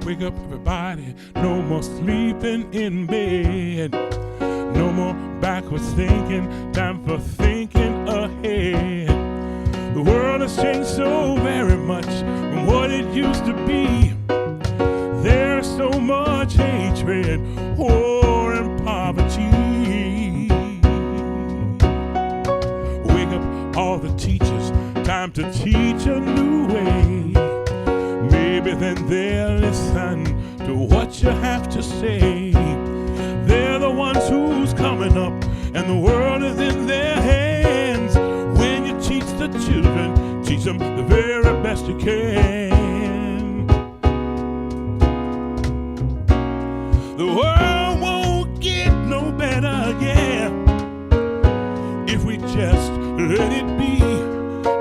Wake up everybody, no more sleeping in bed. No more backwards thinking, time for thinking ahead. The world has changed so very much from what it used to be. There's so much hatred, war, and poverty. Wake up all the teachers, time to teach a new way. Maybe then they'll listen to what you have to say. They're the ones who's coming up, and the world is in their hands. When you teach the children, teach them the very best you can. The world won't get no better, yeah, if we just let it be.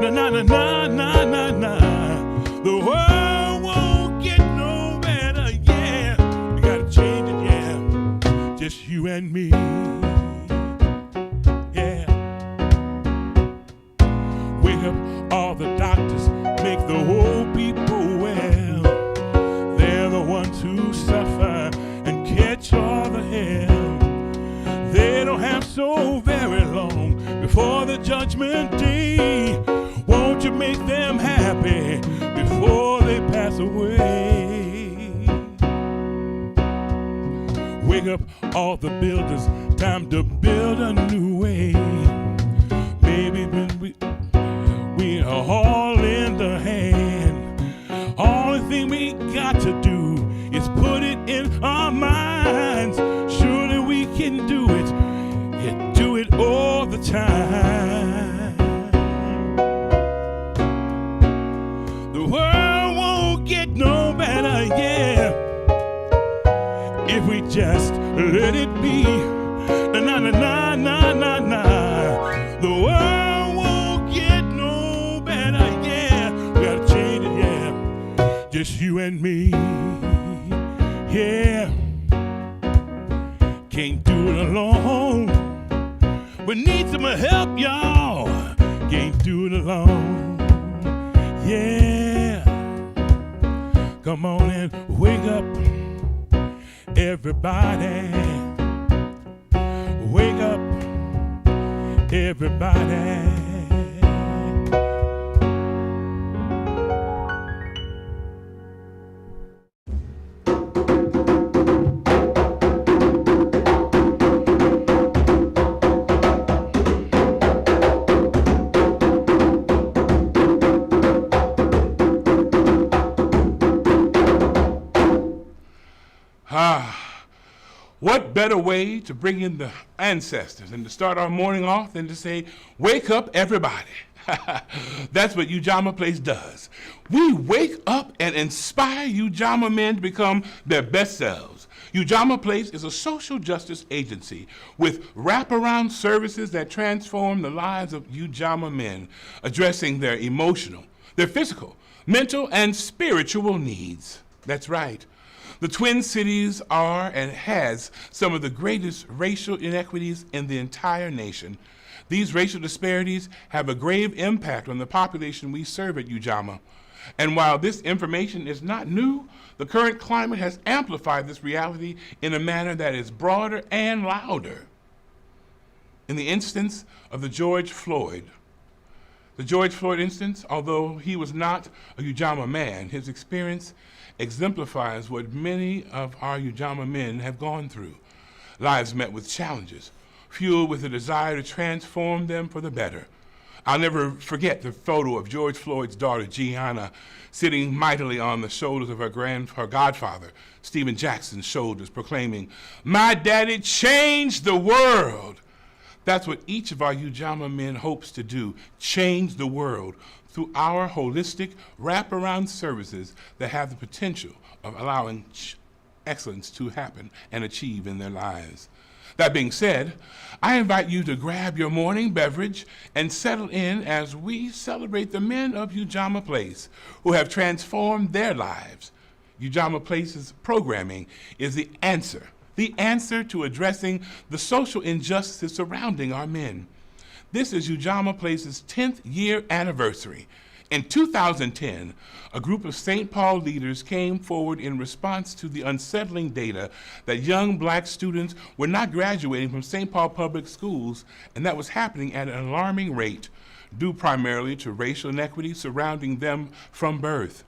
Na na na na na na na. The world won't get no better, yeah. We gotta change it, yeah. Just you and me, yeah. Wake up all the doctors, make the old people well. They're the ones who suffer and catch all the hell. They don't have so very long before the judgment day. Won't you make them happy before they pass away? Wake up all the builders, time to build a new way. Maybe when we are all in the hand, only thing we got to do is put it in our minds. Surely we can do it, and do it all the time. The world won't get no better, yeah, if we just let it be. Na na na na na na. The world won't get no better, yeah. We gotta change it, yeah. Just you and me, yeah. Can't do it alone. We need some help, y'all. Can't do it alone, yeah. Come on and wake up, everybody. Wake up, everybody. What better way to bring in the ancestors and to start our morning off than to say, wake up everybody. That's what Ujamaa Place does. We wake up and inspire Ujamaa men to become their best selves. Ujamaa Place is a social justice agency with wraparound services that transform the lives of Ujamaa men, addressing their emotional, their physical, mental, and spiritual needs. That's right. The Twin Cities are and has some of the greatest racial inequities in the entire nation. These racial disparities have a grave impact on the population we serve at Ujamaa. And while this information is not new, the current climate has amplified this reality in a manner that is broader and louder. In the instance of the George Floyd instance, although he was not a Ujamaa man, his experience exemplifies what many of our Ujamaa men have gone through. Lives met with challenges, fueled with a desire to transform them for the better. I'll never forget the photo of George Floyd's daughter, Gianna, sitting mightily on the shoulders of her godfather, Stephen Jackson's shoulders, proclaiming, "My daddy changed the world." That's what each of our Ujamaa men hopes to do, change the world through our holistic wraparound services that have the potential of allowing excellence to happen and achieve in their lives. That being said, I invite you to grab your morning beverage and settle in as we celebrate the men of Ujamaa Place who have transformed their lives. Ujamaa Place's programming is the answer to addressing the social injustices surrounding our men. This is Ujamaa Place's 10th year anniversary. In 2010, a group of St. Paul leaders came forward in response to the unsettling data that young black students were not graduating from St. Paul public schools, and that was happening at an alarming rate, due primarily to racial inequity surrounding them from birth.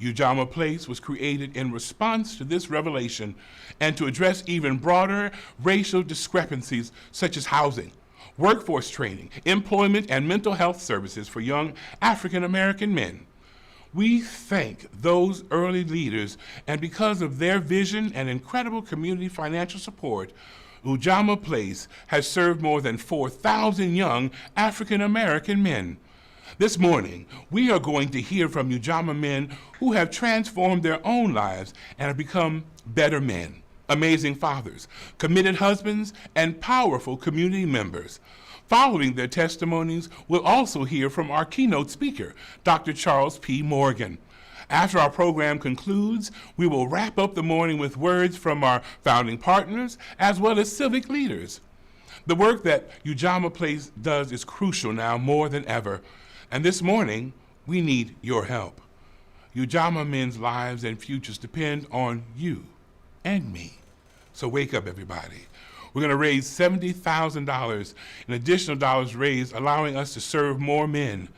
Ujamaa Place was created in response to this revelation and to address even broader racial discrepancies such as housing, workforce training, employment, and mental health services for young African American men. We thank those early leaders, and because of their vision and incredible community financial support, Ujamaa Place has served more than 4,000 young African American men. This morning, we are going to hear from Ujamaa men who have transformed their own lives and have become better men, amazing fathers, committed husbands, and powerful community members. Following their testimonies, we'll also hear from our keynote speaker, Dr. Charles P. Morgan. After our program concludes, we will wrap up the morning with words from our founding partners as well as civic leaders. The work that Ujamaa Place does is crucial now more than ever, and this morning, we need your help. Ujamaa men's lives and futures depend on you and me. So wake up, everybody. We're going to raise $70,000 in additional dollars raised, allowing us to serve more men.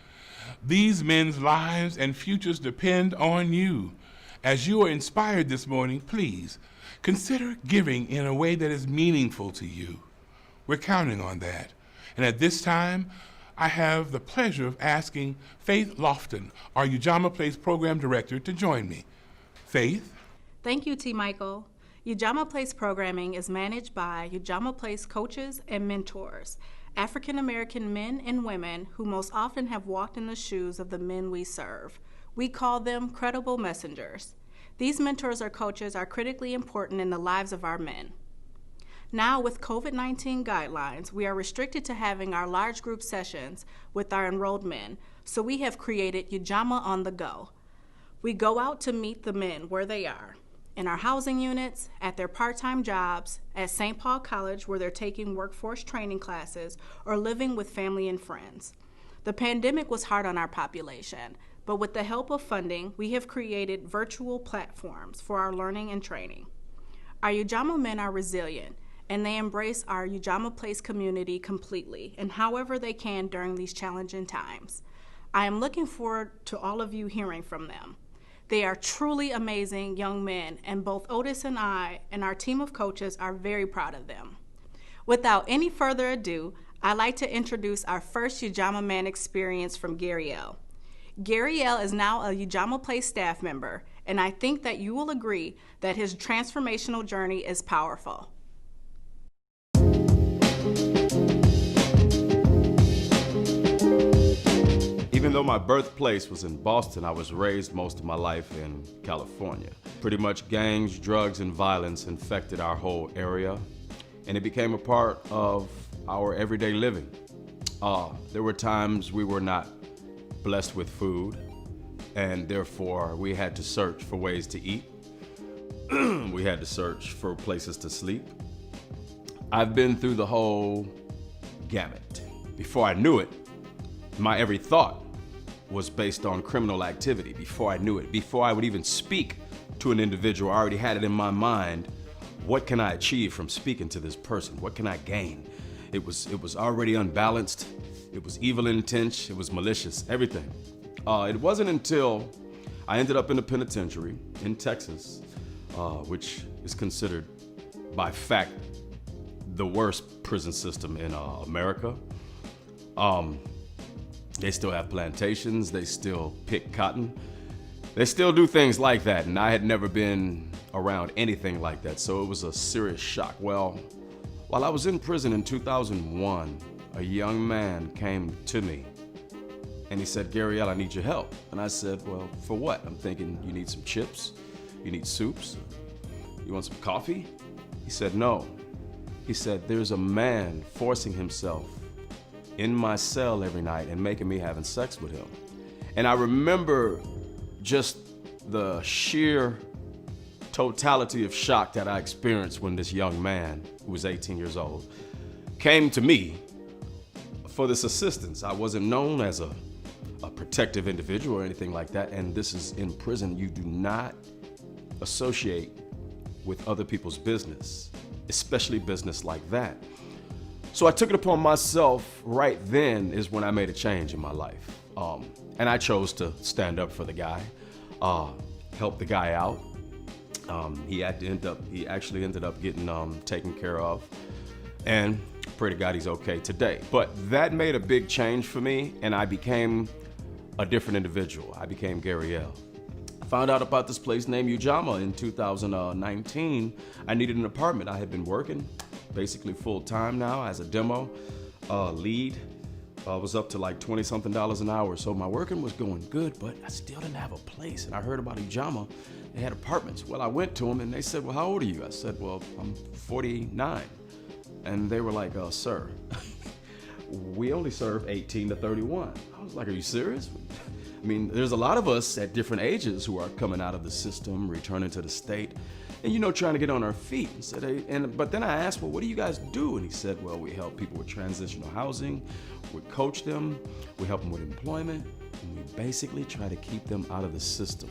These men's lives and futures depend on you. As you are inspired this morning, please consider giving in a way that is meaningful to you. We're counting on that. And at this time, I have the pleasure of asking Faith Lofton, our Ujamaa Place Program Director, to join me. Faith? Thank you, T. Michael. Ujamaa Place programming is managed by Ujamaa Place coaches and mentors, African American men and women who most often have walked in the shoes of the men we serve. We call them credible messengers. These mentors or coaches are critically important in the lives of our men. Now, with COVID-19 guidelines, we are restricted to having our large group sessions with our enrolled men, so we have created Ujamaa on the Go. We go out to meet the men where they are, in our housing units, at their part-time jobs, at St. Paul College where they're taking workforce training classes, or living with family and friends. The pandemic was hard on our population, but with the help of funding, we have created virtual platforms for our learning and training. Our Ujamaa men are resilient, and they embrace our Ujamaa Place community completely and however they can during these challenging times. I am looking forward to all of you hearing from them. They are truly amazing young men, and both Otis and I and our team of coaches are very proud of them. Without any further ado, I'd like to introduce our first Ujamaa Man experience from Gary L. Gary L is now a Ujamaa Place staff member, and I think that you will agree that his transformational journey is powerful. Even though my birthplace was in Boston, I was raised most of my life in California. Pretty much gangs, drugs, and violence infected our whole area, and it became a part of our everyday living. There were times we were not blessed with food, and therefore we had to search for ways to eat. We had to search for places to sleep. I've been through the whole gamut. Before I knew it, my every thought was based on criminal activity. Before I knew it, before I would even speak to an individual, I already had it in my mind, what can I achieve from speaking to this person? What can I gain? It was already unbalanced. It was evil intent. It was malicious, everything. It wasn't until I ended up in the penitentiary in Texas, which is considered by fact the worst prison system in America. They still have plantations, they still pick cotton. They still do things like that, and I had never been around anything like that, so it was a serious shock. Well, while I was in prison in 2001, a young man came to me, and he said, "Gary L, I need your help." And I said, "Well, for what?" I'm thinking, you need some chips? You need soups? You want some coffee? He said, "No." He said, "There's a man forcing himself in my cell every night and making me having sex with him." And I remember just the sheer totality of shock that I experienced when this young man, who was 18 years old, came to me for this assistance. I wasn't known as a a protective individual or anything like that, and this is in prison. You do not associate with other people's business, especially business like that. So I took it upon myself right then is when I made a change in my life. And I chose to stand up for the guy, help the guy out. He actually ended up getting taken care of, and pray to God he's okay today. But that made a big change for me, and I became a different individual. I became Gary L. I found out about this place named Ujamaa in 2019. I needed an apartment. I had been working basically full time now as a demo lead. I was up to like $20-something an hour, so my working was going good, but I still didn't have a place. And I heard about Ujamaa. They had apartments. Well, I went to them and they said, well, how old are you? I said, well, I'm 49. And they were like, sir, we only serve 18 to 31. I was like, are you serious? I mean, there's a lot of us at different ages who are coming out of the system, returning to the state, and trying to get on our feet. But then I asked, well, what do you guys do? And he said, well, we help people with transitional housing, we coach them, we help them with employment, and we basically try to keep them out of the system,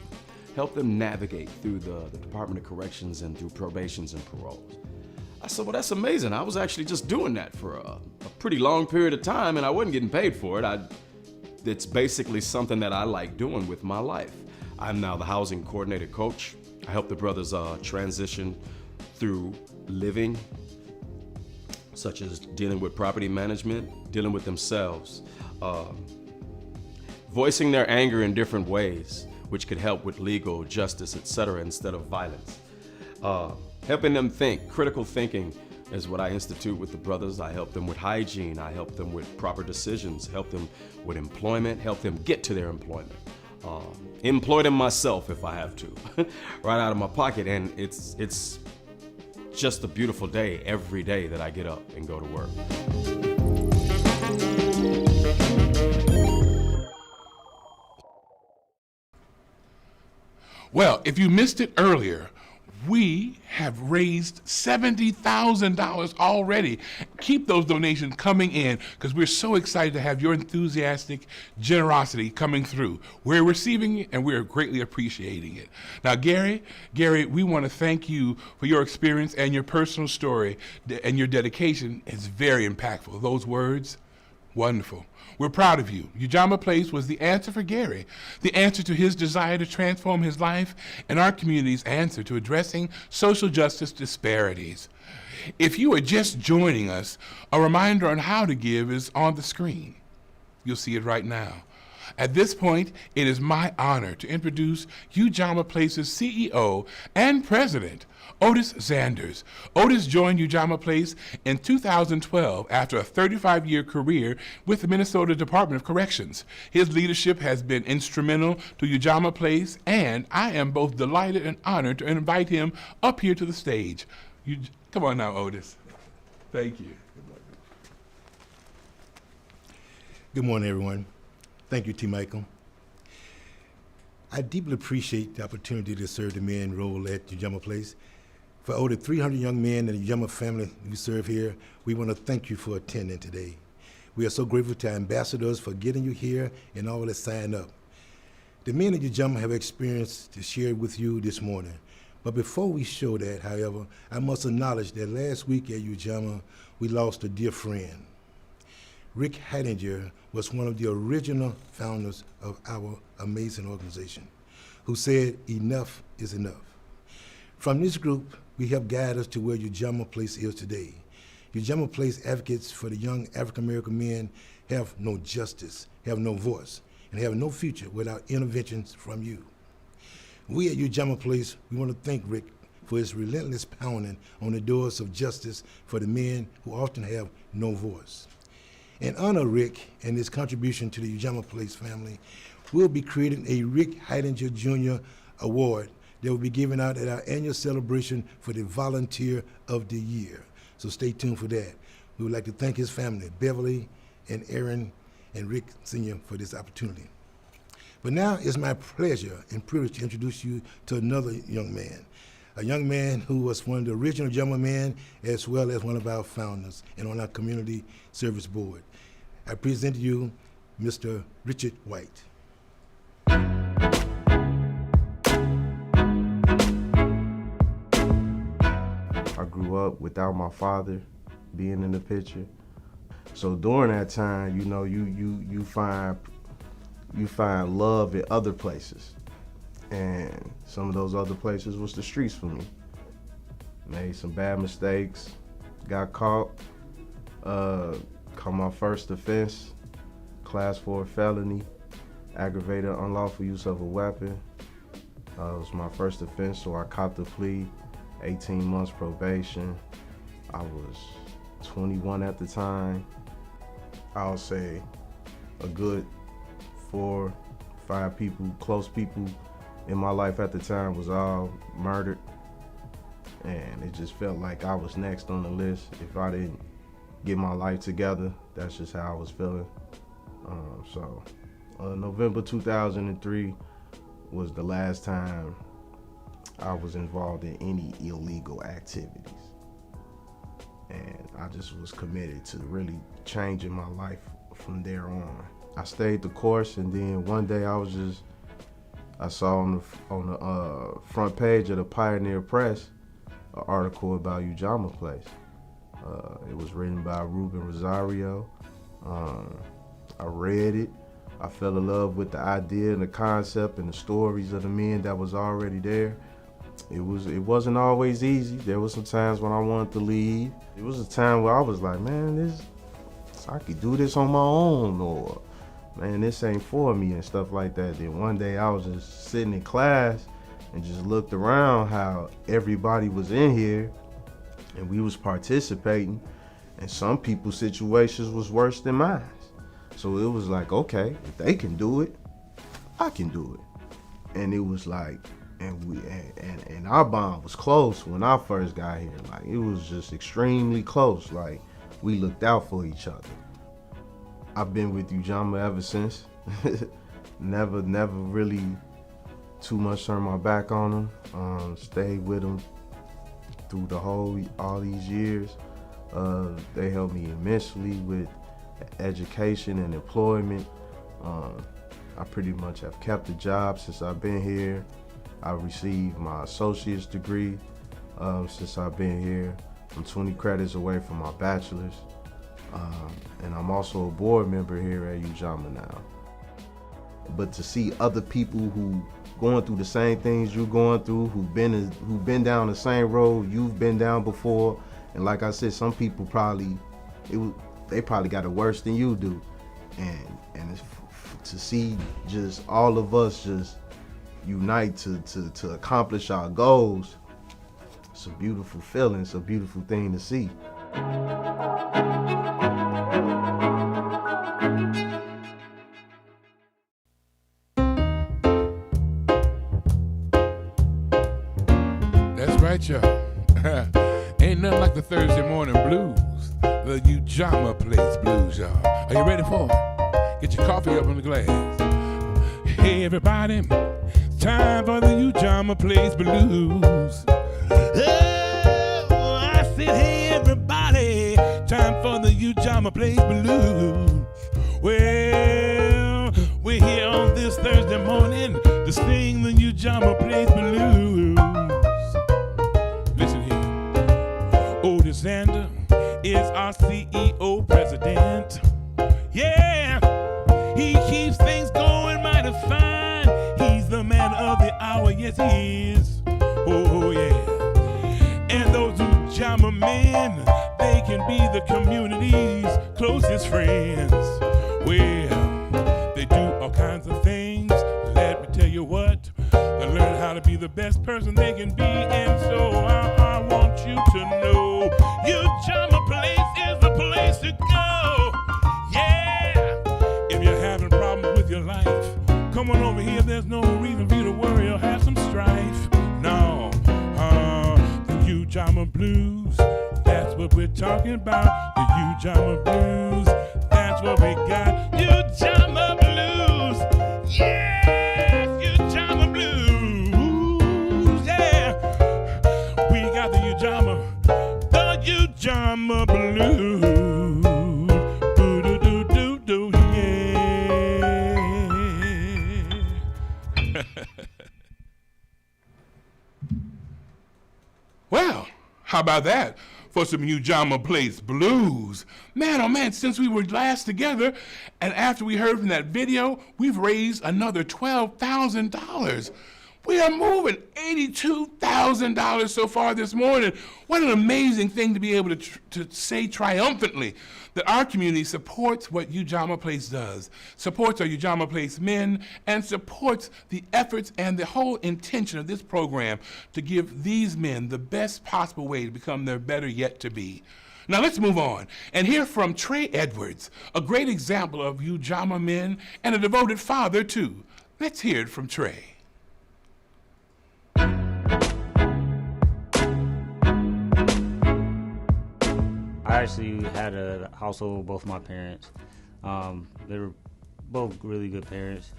help them navigate through the Department of Corrections and through probations and paroles. I said, well, that's amazing. I was actually just doing that for a pretty long period of time, and I wasn't getting paid for it. It's basically something that I like doing with my life. I'm now the housing coordinator coach. I help the brothers transition through living, such as dealing with property management, dealing with themselves, voicing their anger in different ways, which could help with legal, justice, etc., instead of violence. Helping them think. Critical thinking is what I institute with the brothers. I help them with hygiene. I help them with proper decisions, help them with employment, help them get to their employment. Employ them myself if I have to, right out of my pocket. And it's just a beautiful day every day that I get up and go to work. Well, if you missed it earlier, we have raised $70,000 already. Keep those donations coming in because we're so excited to have your enthusiastic generosity coming through. We're receiving it and we're greatly appreciating it. Now, Gary, we want to thank you for your experience and your personal story, and your dedication is very impactful. Those words, wonderful. We're proud of you. Ujamaa Place was the answer for Gary, the answer to his desire to transform his life, and our community's answer to addressing social justice disparities. If you are just joining us, a reminder on how to give is on the screen. You'll see it right now. At this point, it is my honor to introduce Ujamaa Place's CEO and president, Otis Zanders. Otis joined Ujamaa Place in 2012 after a 35-year career with the Minnesota Department of Corrections. His leadership has been instrumental to Ujamaa Place, and I am both delighted and honored to invite him up here to the stage. Come on now, Otis. Thank you. Good morning, everyone. Thank you, T. Michael. I deeply appreciate the opportunity to serve the men role at Ujamaa Place. For over 300 young men in the Ujamaa family we serve here, we want to thank you for attending today. We are so grateful to our ambassadors for getting you here and all that signed up. The men at Ujamaa have experience to share with you this morning. But before we show that, however, I must acknowledge that last week at Ujamaa, we lost a dear friend. Rick Heidinger was one of the original founders of our amazing organization, who said, enough is enough. From this group, we help guide us to where Ujamaa Place is today. Ujamaa Place advocates for the young African-American men have no justice, have no voice, and have no future without interventions from you. We at Ujamaa Place, we want to thank Rick for his relentless pounding on the doors of justice for the men who often have no voice. In honor of Rick and his contribution to the Ujamaa Place family, we'll be creating a Rick Heidinger Jr. Award that will be given out at our annual celebration for the Volunteer of the Year. So stay tuned for that. We would like to thank his family, Beverly and Aaron and Rick Sr., for this opportunity. But now it's my pleasure and privilege to introduce you to another young man, a young man who was one of the original Ujamaa Men, as well as one of our founders and on our community service board. I present to you Mr. Richard White. I grew up without my father being in the picture. So during that time, you know, you find love in other places. And some of those other places was the streets for me. Made some bad mistakes, got caught my first offense, class 4 felony, aggravated unlawful use of a weapon. It was my first offense, so I copped the plea, 18 months probation. I was 21 at the time. I'll say a good 4, 5 people, close people in my life at the time was all murdered. And it just felt like I was next on the list. If I didn't get my life together, that's just how I was feeling. November 2003 was the last time I was involved in any illegal activities. And I just was committed to really changing my life from there on. I stayed the course, and then one day I saw on the front page of the Pioneer Press an article about Ujamaa Place. It was written by Ruben Rosario. I read it. I fell in love with the idea and the concept and the stories of the men that was already there. It wasn't always easy. There was some times when I wanted to leave. It was a time where I was like, man, I could do this on my own, or man, this ain't for me and stuff like that. Then one day I was just sitting in class and just looked around how everybody was in here and we was participating, and some people's situations was worse than mine. So it was like, okay, if they can do it, I can do it. And it was like, and our bond was close when I first got here. Like, it was just extremely close. Like, we looked out for each other. I've been with Ujamaa ever since. never really too much turned my back on them. Stayed with them through all these years. They helped me immensely with education and employment. I pretty much have kept a job since I've been here. I received my associate's degree since I've been here. I'm 20 credits away from my bachelor's. And I'm also a board member here at Ujamaa now. But to see other people who going through the same things you're going through, who've been down the same road you've been down before, and like I said, some people they probably got it worse than you do, and it's to see just all of us just unite to accomplish our goals. It's a beautiful feeling. It's a beautiful thing to see. That's right, y'all. Ain't nothing like the Thursday morning blues, the Ujamaa Place blues, y'all. Are you ready for it? Get your coffee up in the glass. Hey, everybody, it's time for the Ujamaa Place blues. Oh, I said, hey, everybody, time for the Ujamaa Place blues. Well, we're here on this Thursday morning to sing the Ujamaa Place blues. Listen here. Otis Zander is our CEO president. Yeah, he keeps things going mighty fine. He's the man of the hour, yes he is. Oh yeah. And those Ujamaa men, they can be the community's closest friends. Well, they do all kinds of things. Let me tell you what, they learn how to be the best person they can be. And so I want you to know, Ujamaa Place is the place to go. Yeah, if you're having problems with your life, come on over here. There's no reason for you to worry or have some strife. No, the Ujamaa Blues, that's what we're talking about. The Ujamaa Blues, that's what we got. Ujamaa Blues, yes, Ujamaa Blues, yeah. We got the Ujamaa Blues. Boo-doo-doo-doo-doo, yeah. How about that for some Ujamaa Place blues? Man, oh man, since we were last together and after we heard from that video, we've raised another $12,000. We are moving $82,000 so far this morning. What an amazing thing to be able to say triumphantly that our community supports what Ujamaa Place does, supports our Ujamaa Place men, and supports the efforts and the whole intention of this program to give these men the best possible way to become their better yet to be. Now let's move on and hear from Trey Edwards, a great example of Ujamaa men and a devoted father too. Let's hear it from Trey. I actually had a household with both my parents. They were both really good parents.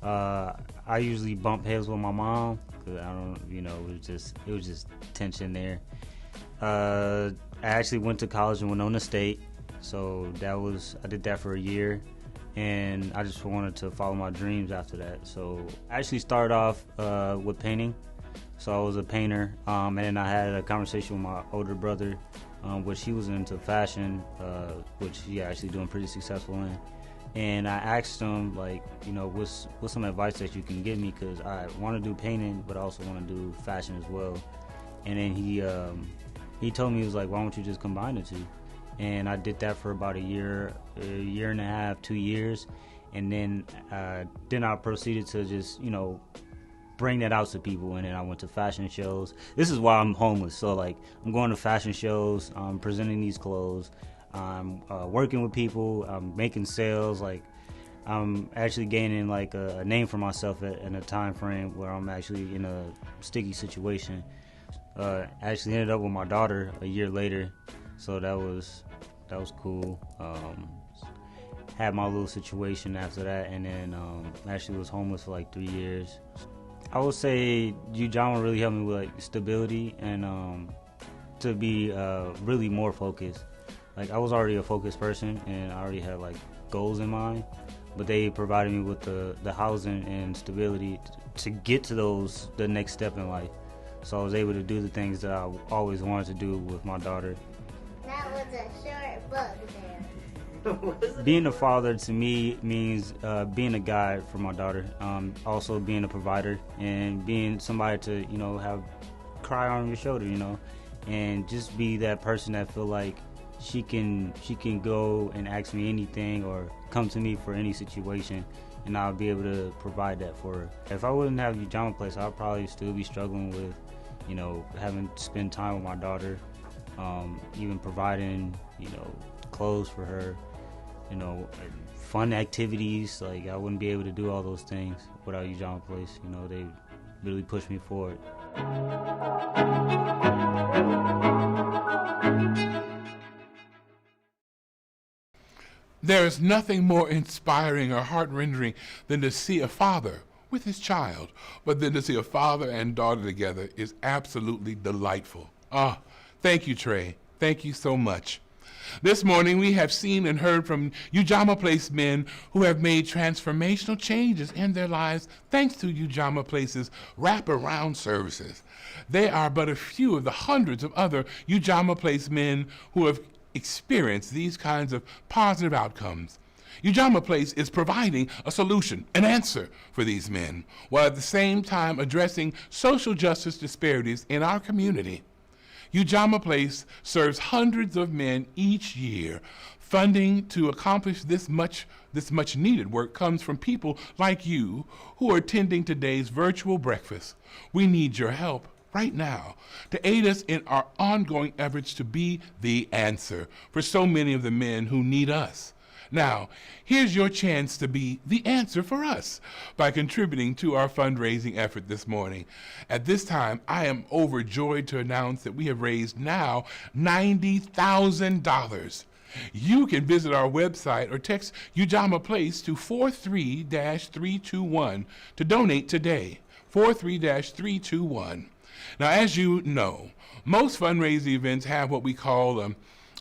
I usually bump heads with my mom because it was just tension there. I actually went to college in Winona State, so I did that for a year, and I just wanted to follow my dreams after that. So I actually started off with painting. So I was a painter, and then I had a conversation with my older brother, which he was into fashion, which he actually doing pretty successful in. And I asked him, what's some advice that you can give me, because I want to do painting, but I also want to do fashion as well. And then he told me, he was like, why don't you just combine the two? And I did that for about a year and a half, 2 years. And then I proceeded to just, bring that out to people, and then I went to fashion shows. This is why I'm homeless. So I'm going to fashion shows, I'm presenting these clothes, I'm working with people, I'm making sales. I'm actually gaining a name for myself in a time frame where I'm actually in a sticky situation. Actually ended up with my daughter a year later, so that was cool. Had my little situation after that, and then actually was homeless for 3 years. I would say Ujamaa really helped me with stability and to be really more focused. I was already a focused person and I already had goals in mind, but they provided me with the housing and stability to get to the next step in life. So I was able to do the things that I always wanted to do with my daughter. That was a short book there. Being a father to me means being a guide for my daughter, also being a provider and being somebody to have cry on your shoulder, and just be that person that feel like she can go and ask me anything or come to me for any situation, and I'll be able to provide that for her. If I wouldn't have Ujamaa Place, I'd probably still be struggling with having to spend time with my daughter, even providing clothes for her, fun activities. I wouldn't be able to do all those things without Ujamaa Place. They really pushed me forward. There is nothing more inspiring or heart-rending than to see a father with his child, but then to see a father and daughter together is absolutely delightful. Thank you, Trey. Thank you so much. This morning, we have seen and heard from Ujamaa Place men who have made transformational changes in their lives thanks to Ujamaa Place's wraparound services. They are but a few of the hundreds of other Ujamaa Place men who have experienced these kinds of positive outcomes. Ujamaa Place is providing a solution, an answer for these men, while at the same time addressing social justice disparities in our community. Ujamaa Place serves hundreds of men each year. Funding to accomplish this much needed work comes from people like you who are attending today's virtual breakfast. We need your help right now to aid us in our ongoing efforts to be the answer for so many of the men who need us. Now, here's your chance to be the answer for us by contributing to our fundraising effort this morning. At this time, I am overjoyed to announce that we have raised now $90,000. You can visit our website or text Ujamaa Place to 43-321 to donate today. 43-321. Now, as you know, most fundraising events have what we call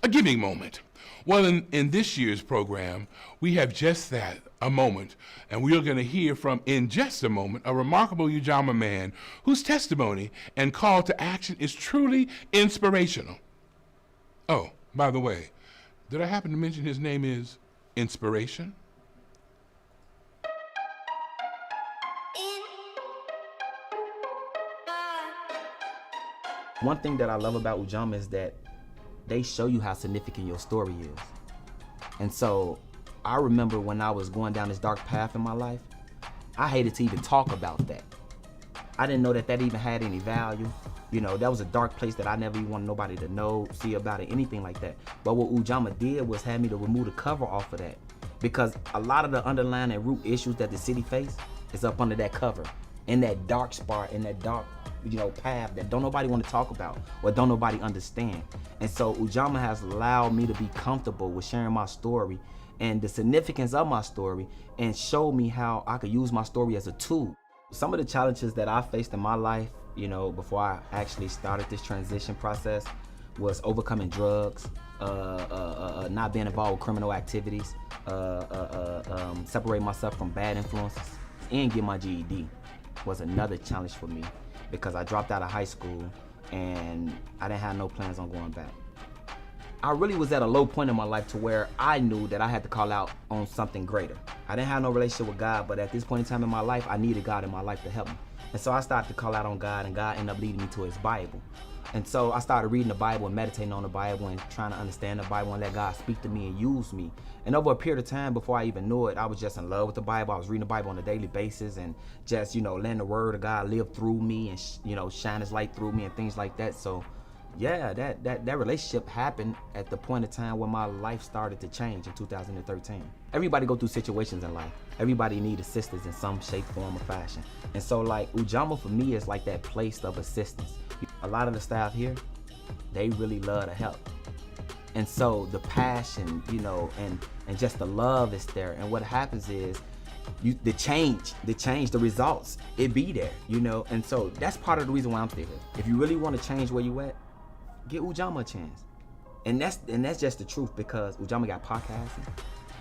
A giving moment. Well, in this year's program, we have just that, a moment, and we are going to hear from, in just a moment, a remarkable Ujamaa man whose testimony and call to action is truly inspirational. Oh, by the way, did I happen to mention his name is Inspiration? One thing that I love about Ujamaa is that they show you how significant your story is. And so I remember when I was going down this dark path in my life, I hated to even talk about that. I didn't know that that even had any value. You know, that was a dark place that I never even wanted nobody to know, see about it, anything like that. But what Ujamaa did was have me to remove the cover off of that. Because a lot of the underlying and root issues that the city face is up under that cover. In that dark spot, in that dark, path that don't nobody want to talk about or don't nobody understand. And so Ujamaa has allowed me to be comfortable with sharing my story and the significance of my story and show me how I could use my story as a tool. Some of the challenges that I faced in my life, before I actually started this transition process was overcoming drugs, not being involved with criminal activities, separating myself from bad influences, and get my GED was another challenge for me because I dropped out of high school and I didn't have no plans on going back. I really was at a low point in my life to where I knew that I had to call out on something greater. I didn't have no relationship with God, but at this point in time in my life, I needed God in my life to help me. And so I started to call out on God, and God ended up leading me to his Bible. And so I started reading the Bible and meditating on the Bible and trying to understand the Bible and let God speak to me and use me. And over a period of time, before I even knew it, I was just in love with the Bible. I was reading the Bible on a daily basis and just, letting the word of God live through me and, shine his light through me and things like that. So yeah, that relationship happened at the point of time when my life started to change in 2013. Everybody go through situations in life. Everybody need assistance in some shape, form, or fashion. And so like Ujamaa for me is like that place of assistance. A lot of the staff here, they really love to help. And so the passion, and just the love is there. And what happens is the change, the results, it be there, And so that's part of the reason why I'm still here. If you really want to change where you at, get Ujamaa a chance. And that's just the truth because Ujamaa got podcasting.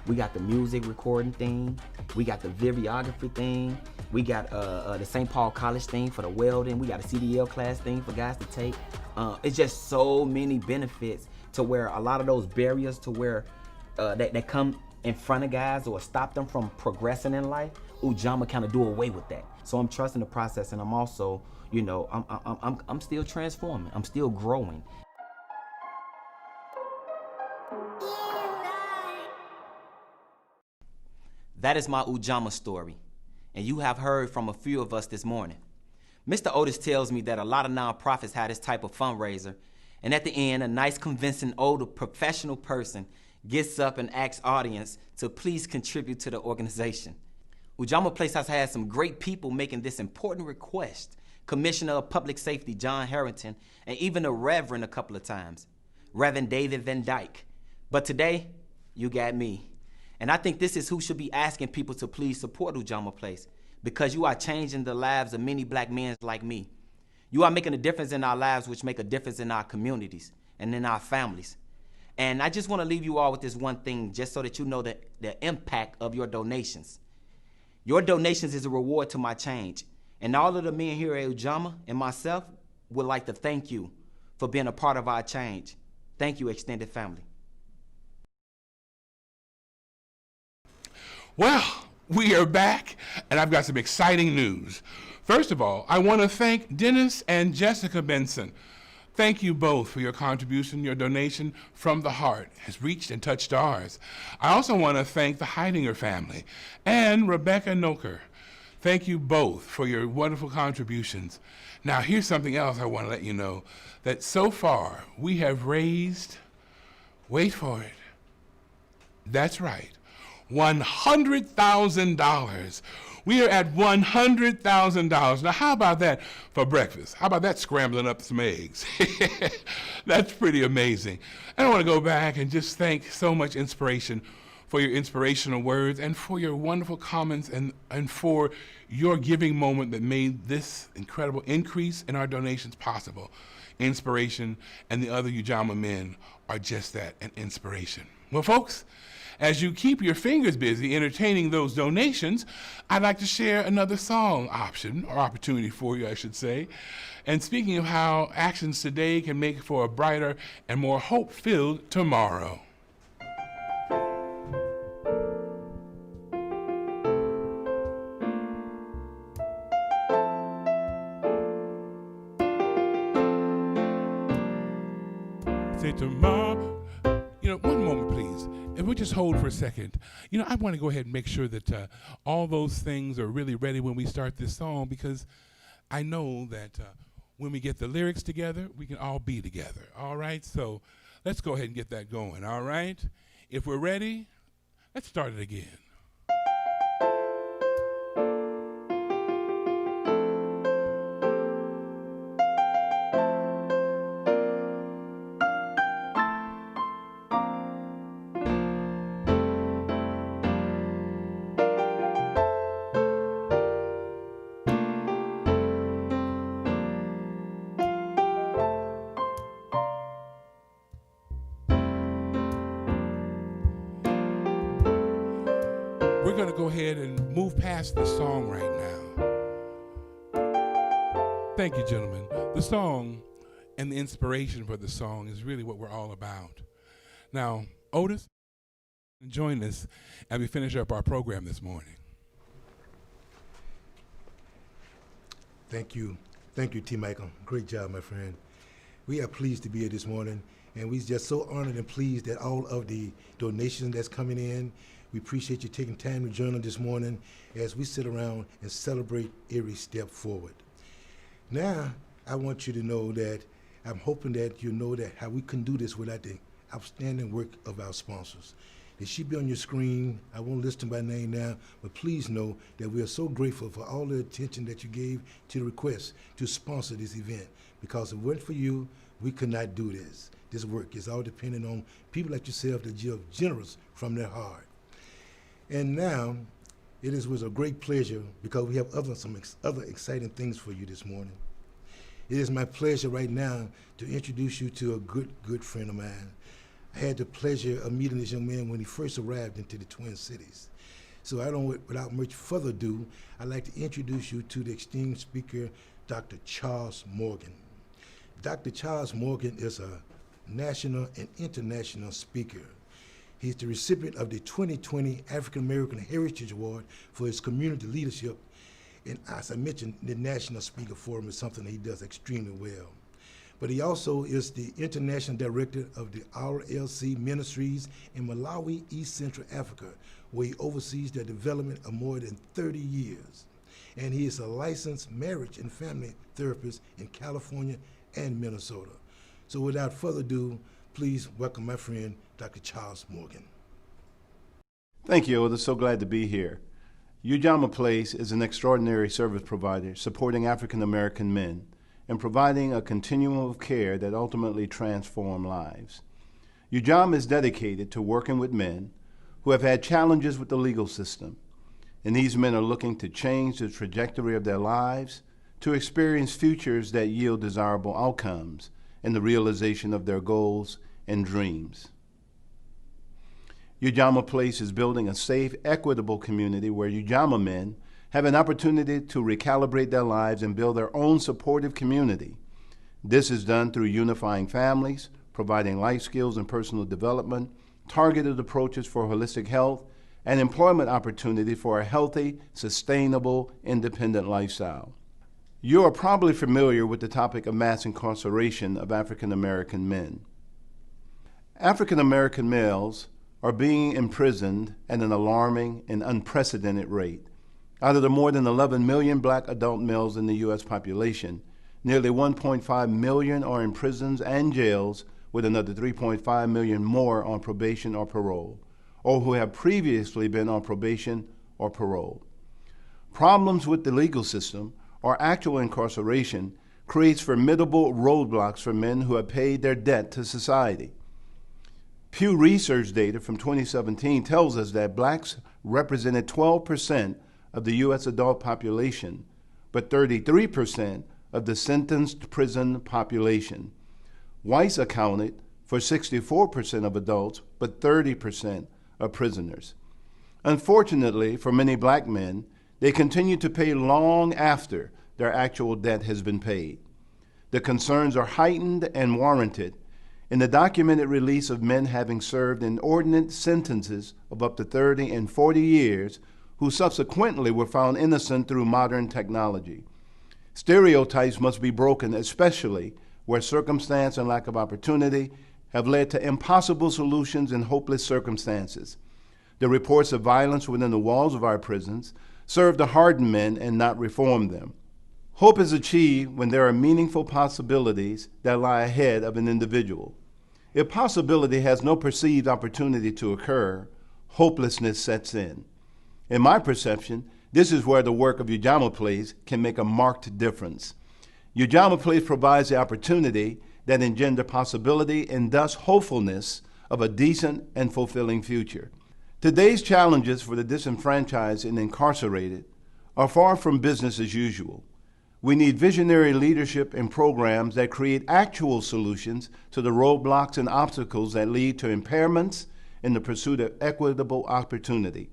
We got the music recording thing. We got the videography thing. We got the St. Paul College thing for the welding. We got a CDL class thing for guys to take. It's just so many benefits to where a lot of those barriers to where that come in front of guys or stop them from progressing in life, Ujamaa kind of do away with that. So I'm trusting the process, and I'm also, I'm still transforming. I'm still growing. That is my Ujamaa story, and you have heard from a few of us this morning. Mr. Otis tells me that a lot of nonprofits have this type of fundraiser, and at the end, a nice, convincing, older, professional person gets up and asks audience to please contribute to the organization. Ujamaa Place has had some great people making this important request. Commissioner of Public Safety, John Harrington, and even a Reverend a couple of times, Reverend David Van Dyke. But today, you got me. And I think this is who should be asking people to please support Ujamaa Place, because you are changing the lives of many black men like me. You are making a difference in our lives, which make a difference in our communities and in our families. And I just want to leave you all with this one thing, just so that you know the impact of your donations. Your donations is a reward to my change. And all of the men here at Ujamaa and myself would like to thank you for being a part of our change. Thank you, extended family. Well, we are back, and I've got some exciting news. First of all, I want to thank Dennis and Jessica Benson. Thank you both for your contribution. Your donation from the heart has reached and touched ours. I also want to thank the Heidinger family and Rebecca Noker. Thank you both for your wonderful contributions. Now, here's something else I want to let you know, that so far we have raised, wait for it, that's right, $100,000. We are at $100,000. Now, how about that for breakfast? How about that scrambling up some eggs? That's pretty amazing. And I want to go back and just thank so much Inspiration for your inspirational words and for your wonderful comments and for your giving moment that made this incredible increase in our donations possible. Inspiration, and the other Ujamaa men are just that, an inspiration. Well, folks, as you keep your fingers busy entertaining those donations, I'd like to share another song option, or opportunity for you, I should say. And speaking of how actions today can make for a brighter and more hope-filled tomorrow. Say tomorrow. One moment, please. If we just hold for a second. I want to go ahead and make sure that all those things are really ready when we start this song, because I know that when we get the lyrics together, we can all be together. All right? So let's go ahead and get that going. All right? If we're ready, let's start it again. We're going to go ahead and move past the song right now. Thank you, gentlemen. The song and the inspiration for the song is really what we're all about. Now, Otis, join us as we finish up our program this morning. Thank you. Thank you, T. Michael. Great job, my friend. We are pleased to be here this morning, and we're just so honored and pleased that all of the donations that's coming in. We appreciate you taking time to join us this morning as we sit around and celebrate every step forward. Now, I want you to know that I'm hoping that you know that how we couldn't do this without the outstanding work of our sponsors. They should be on your screen. I won't list them by name now, but please know that we are so grateful for all the attention that you gave to the request to sponsor this event. Because if it weren't for you, we could not do this. This work is all dependent on people like yourself that give generous from their heart. And now, it is with a great pleasure, because we have some other exciting things for you this morning. It is my pleasure right now to introduce you to a good friend of mine. I had the pleasure of meeting this young man when he first arrived into the Twin Cities. So without much further ado, I'd like to introduce you to the esteemed speaker, Dr. Charles Morgan. Dr. Charles Morgan is a national and international speaker. He's the recipient of the 2020 African American Heritage Award for his community leadership. And as I mentioned, the National Speaker Forum is something that he does extremely well. But he also is the International Director of the RLC Ministries in Malawi, East Central Africa, where he oversees the development of more than 30 years. And he is a licensed marriage and family therapist in California and Minnesota. So without further ado, please welcome my friend, Dr. Charles Morgan. Thank you, Otis. So glad to be here. Ujamaa Place is an extraordinary service provider supporting African American men and providing a continuum of care that ultimately transform lives. Ujamaa is dedicated to working with men who have had challenges with the legal system, and these men are looking to change the trajectory of their lives to experience futures that yield desirable outcomes and the realization of their goals and dreams. Ujamaa Place is building a safe, equitable community where Ujamaa men have an opportunity to recalibrate their lives and build their own supportive community. This is done through unifying families, providing life skills and personal development, targeted approaches for holistic health, and employment opportunity for a healthy, sustainable, independent lifestyle. You are probably familiar with the topic of mass incarceration of African American men. African American males are being imprisoned at an alarming and unprecedented rate. Out of the more than 11 million black adult males in the U.S. population, nearly 1.5 million are in prisons and jails, with another 3.5 million more on probation or parole, or who have previously been on probation or parole. Problems with the legal system or actual incarceration creates formidable roadblocks for men who have paid their debt to society. Pew Research data from 2017 tells us that blacks represented 12% of the U.S. adult population, but 33% of the sentenced prison population. Whites accounted for 64% of adults, but 30% of prisoners. Unfortunately, for many black men, they continue to pay long after their actual debt has been paid. The concerns are heightened and warranted in the documented release of men having served inordinate sentences of up to 30 and 40 years who subsequently were found innocent through modern technology. Stereotypes must be broken, especially where circumstance and lack of opportunity have led to impossible solutions and hopeless circumstances. The reports of violence within the walls of our prisons serve to harden men and not reform them. Hope is achieved when there are meaningful possibilities that lie ahead of an individual. If possibility has no perceived opportunity to occur, hopelessness sets in. In my perception, this is where the work of Ujamaa Place can make a marked difference. Ujamaa Place provides the opportunity that engender possibility and thus hopefulness of a decent and fulfilling future. Today's challenges for the disenfranchised and incarcerated are far from business as usual. We need visionary leadership and programs that create actual solutions to the roadblocks and obstacles that lead to impairments in the pursuit of equitable opportunity.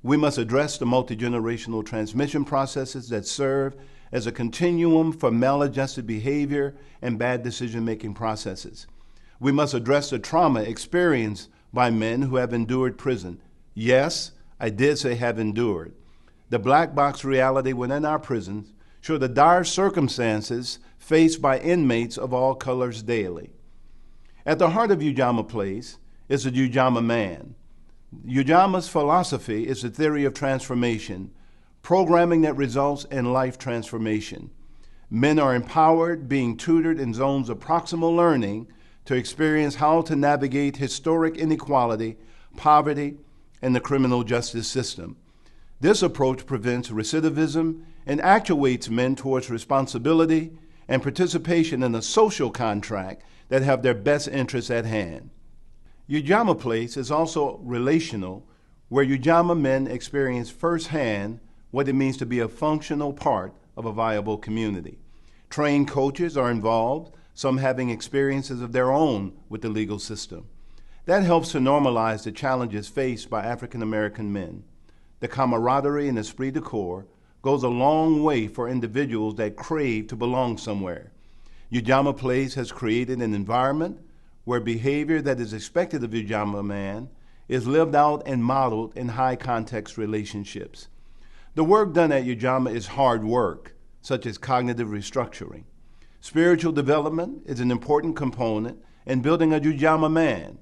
We must address the multi-generational transmission processes that serve as a continuum for maladjusted behavior and bad decision-making processes. We must address the trauma experienced by men who have endured prison. Yes, I did say have endured. The black box reality within our prisons show the dire circumstances faced by inmates of all colors daily. At the heart of Ujamaa Place is the Ujamaa Man. Ujama's philosophy is the theory of transformation, programming that results in life transformation. Men are empowered, being tutored in zones of proximal learning to experience how to navigate historic inequality, poverty, and the criminal justice system. This approach prevents recidivism and actuates men towards responsibility and participation in a social contract that have their best interests at hand. Ujamaa Place is also relational, where Ujamaa men experience firsthand what it means to be a functional part of a viable community. Trained coaches are involved, some having experiences of their own with the legal system. That helps to normalize the challenges faced by African American men. The camaraderie and esprit de corps goes a long way for individuals that crave to belong somewhere. Ujamaa Place has created an environment where behavior that is expected of Ujamaa Man is lived out and modeled in high context relationships. The work done at Ujamaa is hard work, such as cognitive restructuring. Spiritual development is an important component in building a Ujamaa Man.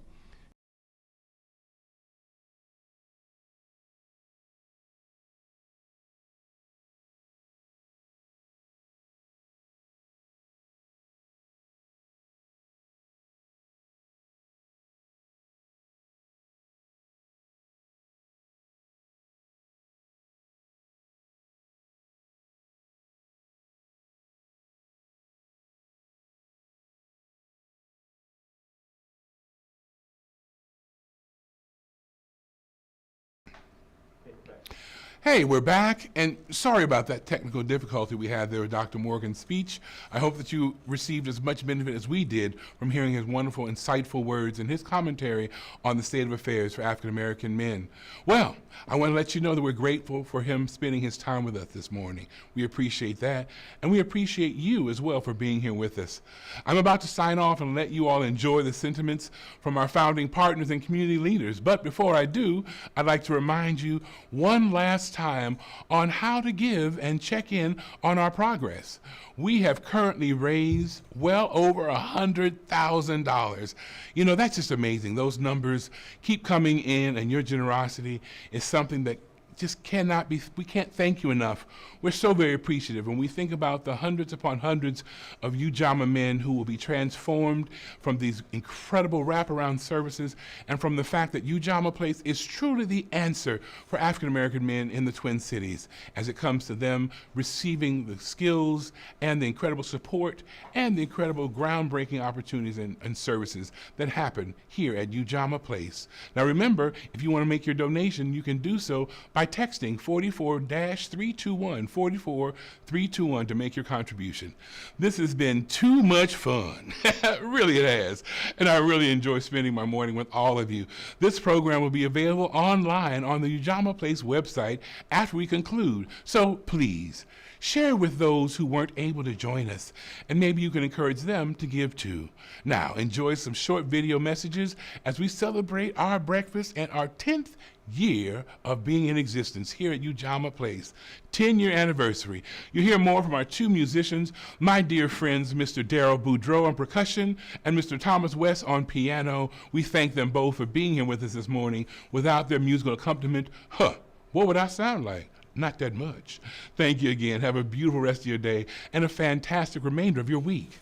Hey, we're back, and sorry about that technical difficulty we had there with Dr. Morgan's speech. I hope that you received as much benefit as we did from hearing his wonderful, insightful words and his commentary on the state of affairs for African American men. Well, I want to let you know that we're grateful for him spending his time with us this morning. We appreciate that, and we appreciate you as well for being here with us. I'm about to sign off and let you all enjoy the sentiments from our founding partners and community leaders, but before I do, I'd like to remind you one last time on how to give and check in on our progress. We have currently raised well over $100,000. You know, that's just amazing. Those numbers keep coming in, and your generosity is something that just cannot be, we can't thank you enough. We're so very appreciative when we think about the hundreds upon hundreds of Ujamaa men who will be transformed from these incredible wraparound services and from the fact that Ujamaa Place is truly the answer for African American men in the Twin Cities as it comes to them receiving the skills and the incredible support and the incredible groundbreaking opportunities and services that happen here at Ujamaa Place. Now remember, if you want to make your donation, you can do so by by texting 44-321, 44321 to make your contribution. This has been too much fun. Really it has. And I really enjoy spending my morning with all of you. This program will be available online on the Ujamaa Place website after we conclude. So please, share with those who weren't able to join us, and maybe you can encourage them to give too. Now, enjoy some short video messages as we celebrate our breakfast and our 10th year of being in existence here at Ujamaa Place. 10-year anniversary. You'll hear more from our two musicians, my dear friends, Mr. Darryl Boudreau on percussion and Mr. Thomas West on piano. We thank them both for being here with us this morning. Without their musical accompaniment, what would I sound like? Not that much. Thank you again. Have a beautiful rest of your day and a fantastic remainder of your week.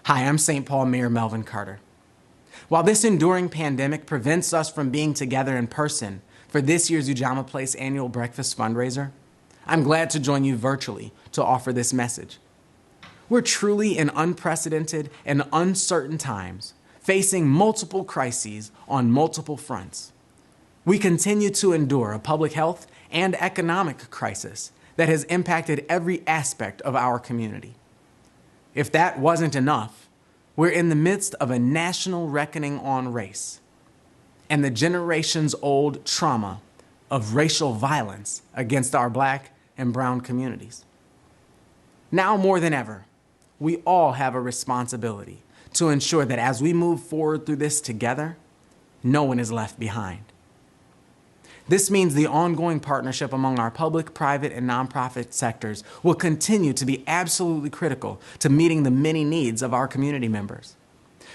Hi, I'm St. Paul Mayor Melvin Carter. While this enduring pandemic prevents us from being together in person for this year's Ujamaa Place annual breakfast fundraiser, I'm glad to join you virtually to offer this message. We're truly in unprecedented and uncertain times, facing multiple crises on multiple fronts. We continue to endure a public health and economic crisis that has impacted every aspect of our community. If that wasn't enough, we're in the midst of a national reckoning on race and the generations-old trauma of racial violence against our Black and brown communities. Now more than ever, we all have a responsibility to ensure that as we move forward through this together, no one is left behind. This means the ongoing partnership among our public, private, and nonprofit sectors will continue to be absolutely critical to meeting the many needs of our community members.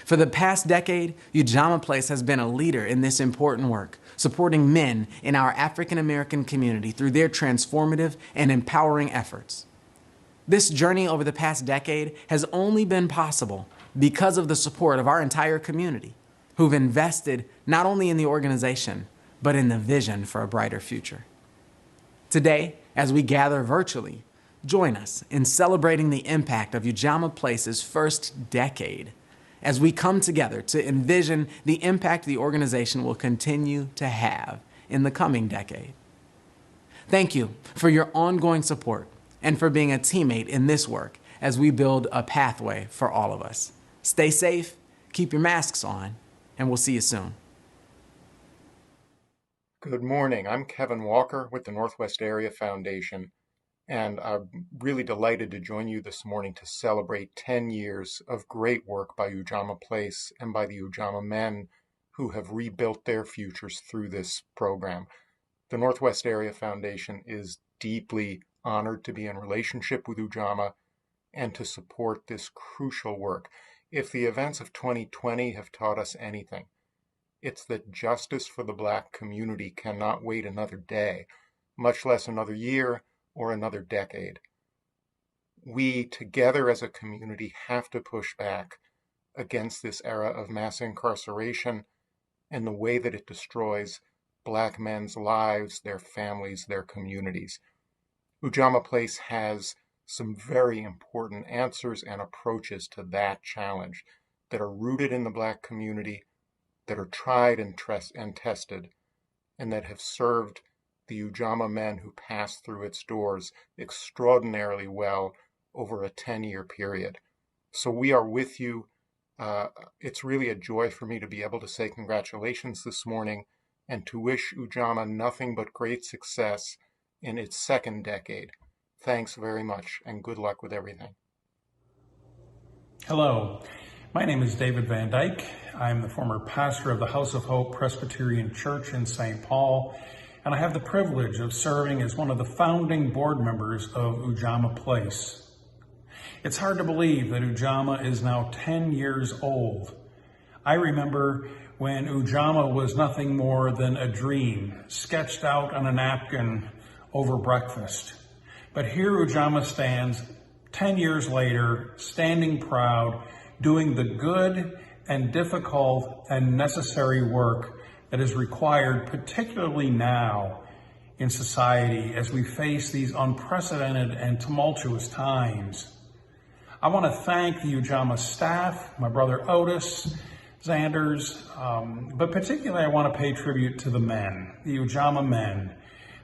For the past decade, Ujamaa Place has been a leader in this important work, supporting men in our African American community through their transformative and empowering efforts. This journey over the past decade has only been possible because of the support of our entire community, who've invested not only in the organization, but in the vision for a brighter future. Today, as we gather virtually, join us in celebrating the impact of Ujamaa Place's first decade as we come together to envision the impact the organization will continue to have in the coming decade. Thank you for your ongoing support and for being a teammate in this work as we build a pathway for all of us. Stay safe, keep your masks on, and we'll see you soon. Good morning. I'm Kevin Walker with the Northwest Area Foundation, and I'm really delighted to join you this morning to celebrate 10 years of great work by Ujamaa Place and by the Ujamaa Men who have rebuilt their futures through this program. The Northwest Area Foundation is deeply honored to be in relationship with Ujamaa and to support this crucial work. If the events of 2020 have taught us anything, it's that justice for the Black community cannot wait another day, much less another year or another decade. We, together as a community, have to push back against this era of mass incarceration and the way that it destroys Black men's lives, their families, their communities. Ujamaa Place has some very important answers and approaches to that challenge that are rooted in the Black community, that are tried and tested, and that have served the Ujamaa men who passed through its doors extraordinarily well over a 10-year period. So we are with you. It's really a joy for me to be able to say congratulations this morning and to wish Ujamaa nothing but great success in its second decade. Thanks very much, and good luck with everything. Hello. My name is David Van Dyke. I'm the former pastor of the House of Hope Presbyterian Church in St. Paul, and I have the privilege of serving as one of the founding board members of Ujamaa Place. It's hard to believe that Ujamaa is now 10 years old. I remember when Ujamaa was nothing more than a dream, sketched out on a napkin over breakfast. But here Ujamaa stands 10 years later, standing proud, doing the good and difficult and necessary work that is required, particularly now in society as we face these unprecedented and tumultuous times. I want to thank the Ujamaa staff, my brother Otis, Xanders, but particularly I want to pay tribute to the men, the Ujamaa men,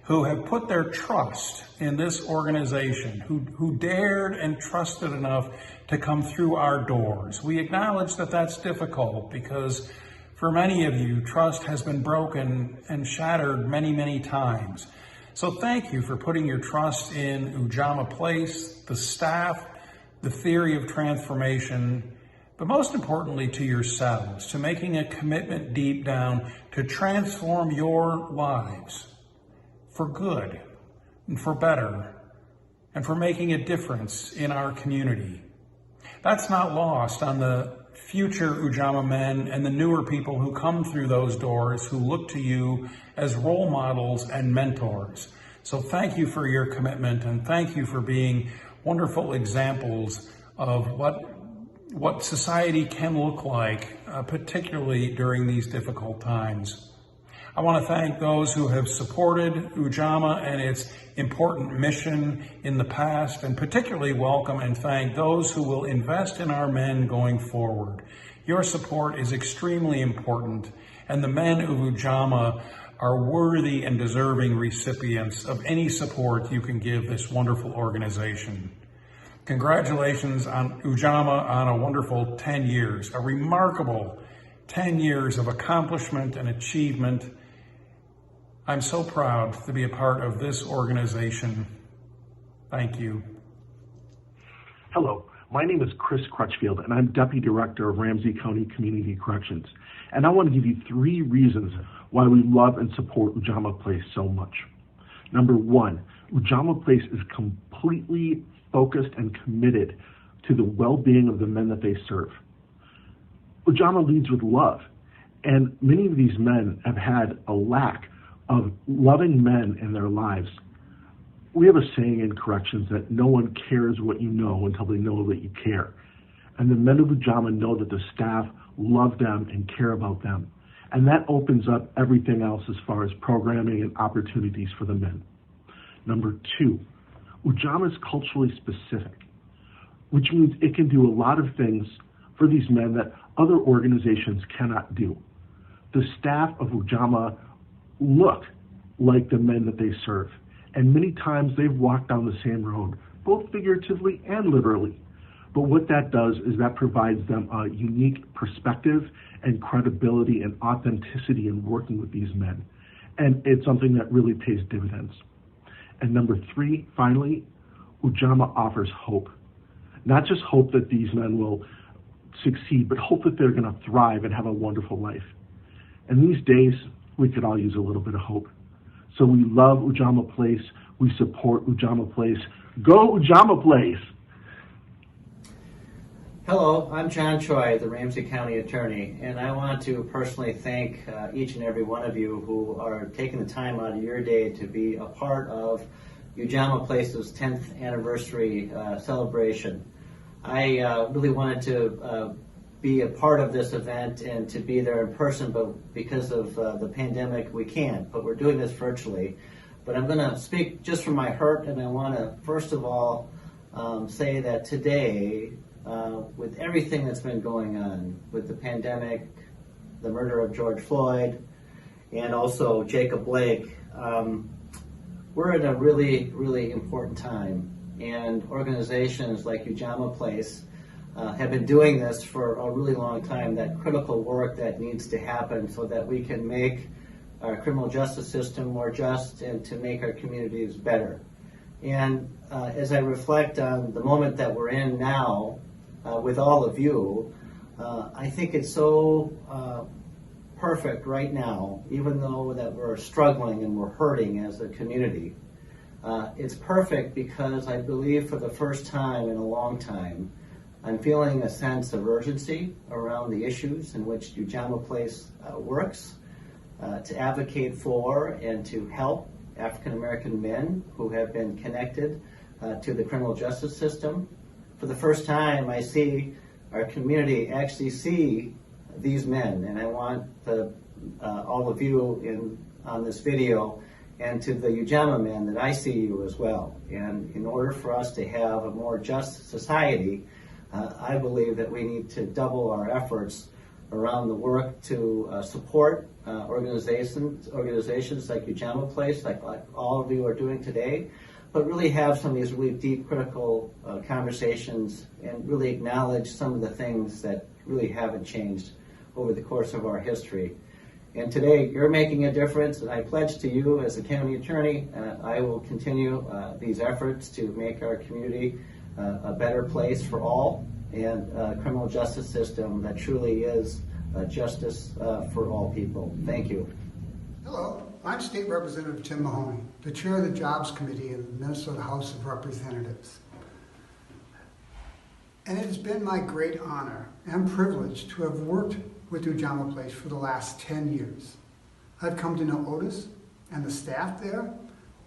who have put their trust in this organization, who dared and trusted enough to come through our doors. We acknowledge that that's difficult because for many of you, trust has been broken and shattered many, many times. So thank you for putting your trust in Ujamaa Place, the staff, the theory of transformation, but most importantly to yourselves, to making a commitment deep down to transform your lives for good and for better and for making a difference in our community. That's not lost on the future Ujamaa men and the newer people who come through those doors who look to you as role models and mentors. So thank you for your commitment and thank you for being wonderful examples of what society can look like, particularly during these difficult times. I want to thank those who have supported Ujamaa and its important mission in the past, and particularly welcome and thank those who will invest in our men going forward. Your support is extremely important, and the men of Ujamaa are worthy and deserving recipients of any support you can give this wonderful organization. Congratulations on Ujamaa on a wonderful 10 years, a remarkable 10 years of accomplishment and achievement. I'm so proud to be a part of this organization. Thank you. Hello, my name is Chris Crutchfield, and I'm Deputy Director of Ramsey County Community Corrections. And I want to give you 3 reasons why we love and support Ujamaa Place so much. Number 1, Ujamaa Place is completely focused and committed to the well-being of the men that they serve. Ujamaa leads with love, and many of these men have had a lack of loving men in their lives. We have a saying in corrections that no one cares what you know until they know that you care. And the men of Ujamaa know that the staff love them and care about them. And that opens up everything else as far as programming and opportunities for the men. Number 2, Ujamaa is culturally specific, which means it can do a lot of things for these men that other organizations cannot do. The staff of Ujamaa look like the men that they serve, and many times they've walked down the same road, both figuratively and literally. But what that does is that provides them a unique perspective and credibility and authenticity in working with these men. And it's something that really pays dividends. And number 3, finally, Ujamaa offers hope. Not just hope that these men will succeed, but hope that they're going to thrive and have a wonderful life. And these days, we could all use a little bit of hope. So we love Ujamaa Place. We support Ujamaa Place. Go Ujamaa Place! Hello, I'm John Choi, the Ramsey County Attorney, and I want to personally thank each and every one of you who are taking the time out of your day to be a part of Ujamaa Place's 10th anniversary celebration. I really wanted to be a part of this event and to be there in person, but because of the pandemic we can't, but we're doing this virtually. But I'm going to speak just from my heart, and I want to first of all say that today, with everything that's been going on, with the pandemic, the murder of George Floyd, and also Jacob Blake, we're in a really, really important time. And organizations like Ujamaa Place have been doing this for a really long time, that critical work that needs to happen so that we can make our criminal justice system more just and to make our communities better. And as I reflect on the moment that we're in now, with all of you, I think it's so perfect right now, even though that we're struggling and we're hurting as a community. It's perfect because I believe for the first time in a long time, I'm feeling a sense of urgency around the issues in which Ujamaa Place works, to advocate for and to help African American men who have been connected to the criminal justice system. For the first time, I see our community actually see these men, and I want all of you on this video and to the Ujamaa men that I see you as well. And in order for us to have a more just society, I believe that we need to double our efforts around the work to support organizations like Ujamaa Place, like all of you are doing today, but really have some of these really deep, critical conversations and really acknowledge some of the things that really haven't changed over the course of our history. And today, you're making a difference, and I pledge to you as a county attorney, I will continue these efforts to make our community a better place for all, and a criminal justice system that truly is justice for all people. Thank you. Hello, I'm State Representative Tim Mahoney, the chair of the Jobs Committee in the Minnesota House of Representatives. And it has been my great honor and privilege to have worked with Ujamaa Place for the last 10 years. I've come to know Otis and the staff there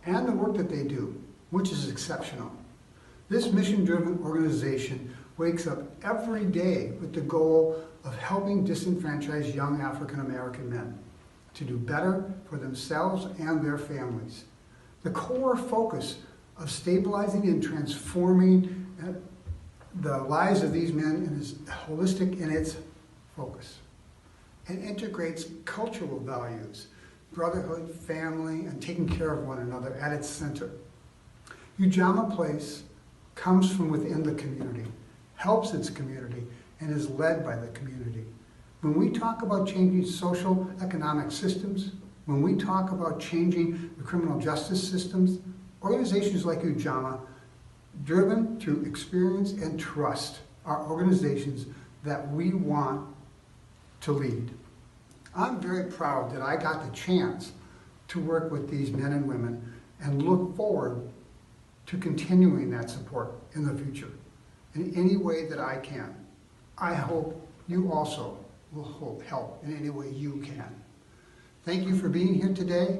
and the work that they do, which is exceptional. This mission-driven organization wakes up every day with the goal of helping disenfranchised young African American men to do better for themselves and their families. The core focus of stabilizing and transforming the lives of these men is holistic in its focus. It integrates cultural values, brotherhood, family, and taking care of one another at its center. Ujamaa Place comes from within the community, helps its community, and is led by the community. When we talk about changing social economic systems, when we talk about changing the criminal justice systems, organizations like Ujamaa, driven through experience and trust, are organizations that we want to lead. I'm very proud that I got the chance to work with these men and women and look forward to continuing that support in the future in any way that I can. I hope you also will help in any way you can. Thank you for being here today,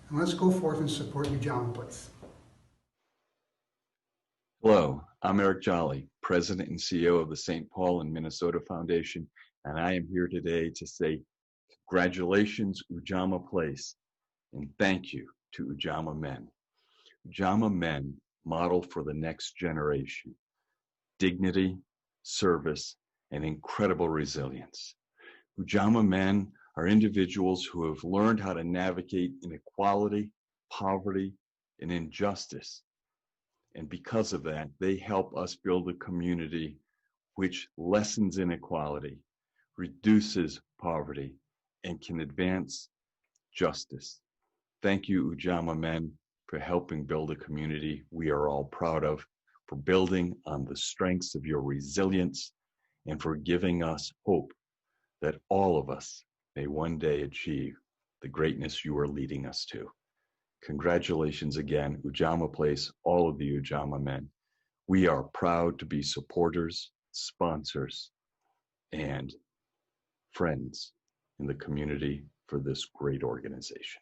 and let's go forth and support Ujamaa Place. Hello, I'm Eric Jolly, President and CEO of the St. Paul and Minnesota Foundation, and I am here today to say congratulations, Ujamaa Place, and thank you to Ujamaa Men. Ujamaa Men model for the next generation dignity, service, and incredible resilience. Ujamaa Men are individuals who have learned how to navigate inequality, poverty, and injustice. And because of that, they help us build a community which lessens inequality, reduces poverty, and can advance justice. Thank you, Ujamaa Men, for helping build a community we are all proud of, for building on the strengths of your resilience, and for giving us hope that all of us may one day achieve the greatness you are leading us to. Congratulations again, Ujamaa Place, all of the Ujamaa Men. We are proud to be supporters, sponsors, and friends in the community for this great organization.